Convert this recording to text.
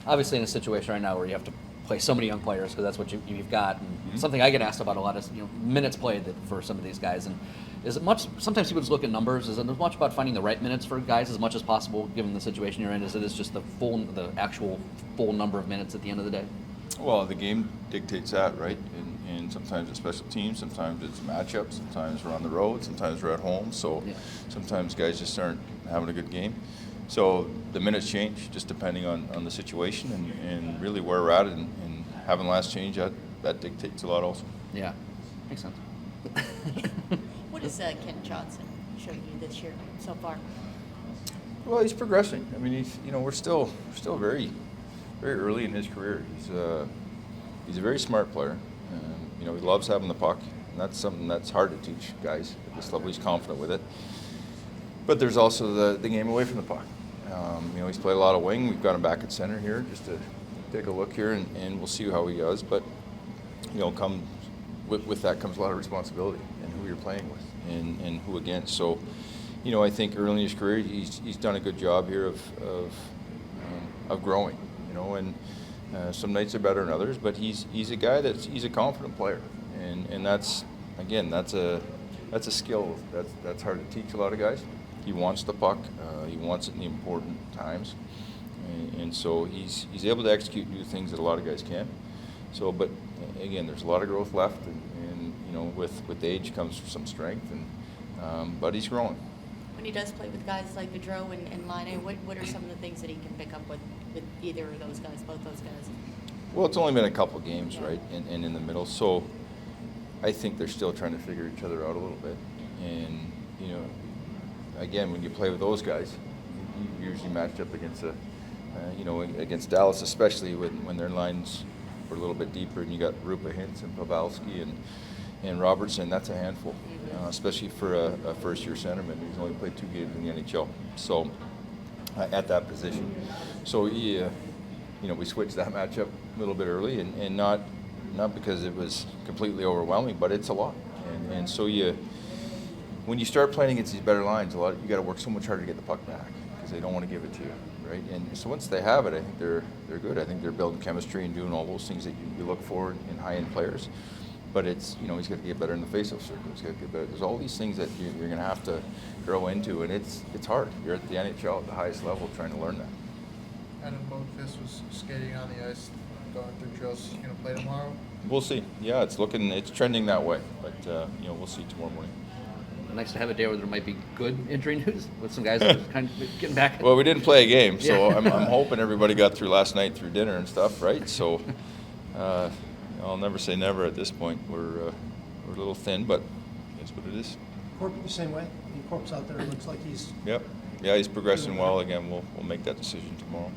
obviously in a situation right now where you have to play so many young players because that's what you've got. And something I get asked about a lot is minutes played for some of these guys. And is it much? Sometimes people just look at numbers. Is it as much about finding the right minutes for guys as much as possible, given the situation you're in, as it is just the actual full number of minutes at the end of the day? Well, the game dictates that, right? And sometimes it's special teams, sometimes it's matchups, sometimes we're on the road, sometimes we're at home. So sometimes guys just aren't having a good game. So the minutes change just depending on the situation and really where we're at and having last change, that dictates a lot also. Yeah, makes sense. What has Ken Johnson shown you this year so far? Well, he's progressing. I mean, we're still very, very early in his career. He's a very smart player. He loves having the puck, and that's something that's hard to teach guys at this level. He's confident with it. But there's also the game away from the puck. He's played a lot of wing. We've got him back at center here just to take a look here, and we'll see how he does. But with that comes a lot of responsibility and who you're playing with and who against. So, I think early in his career he's done a good job here of growing. And some nights are better than others, but he's a guy he's a confident player, and that's a skill that's hard to teach a lot of guys. He wants the puck, he wants it in the important times, and so he's able to execute new things that a lot of guys can't. So, but again, there's a lot of growth left, and with age comes some strength, but he's growing. When he does play with guys like Gaudreau and Laine, what are some of the things that he can pick up with either of those guys, both those guys? Well, it's only been a couple of games, right, and in the middle, so I think they're still trying to figure each other out a little bit. And, again, when you play with those guys, you usually match up against against Dallas, especially when their lines were a little bit deeper, and you got Rupa Hintz and Pavelski and Robertson. That's a handful, especially for a first-year centerman who's only played 2 games in the NHL. So at that position, so we switched that matchup a little bit early, and not because it was completely overwhelming, but it's a lot. And so when you start playing against these better lines, you got to work so much harder to get the puck back because they don't want to give it to you, right? And so once they have it, I think they're good. I think they're building chemistry and doing all those things that you look for in high-end players. But it's he's got to get better in the face-off circle. He's got to get better. There's all these things that you're going to have to grow into, and it's hard. You're at the NHL at the highest level trying to learn that. Adam Bonefish was skating on the ice, going through drills. He's going to play tomorrow. We'll see. Yeah, it's trending that way, but we'll see tomorrow morning. Nice to have a day where there might be good injury news with some guys that are kind of getting back. Well, we didn't play a game, so I'm hoping everybody got through last night through dinner and stuff, right? So I'll never say never at this point. We're a little thin, but that's what it is. Corp the same way. Corp's out there. It looks like he's. Yep. Yeah, he's progressing well. Again, we'll make that decision tomorrow.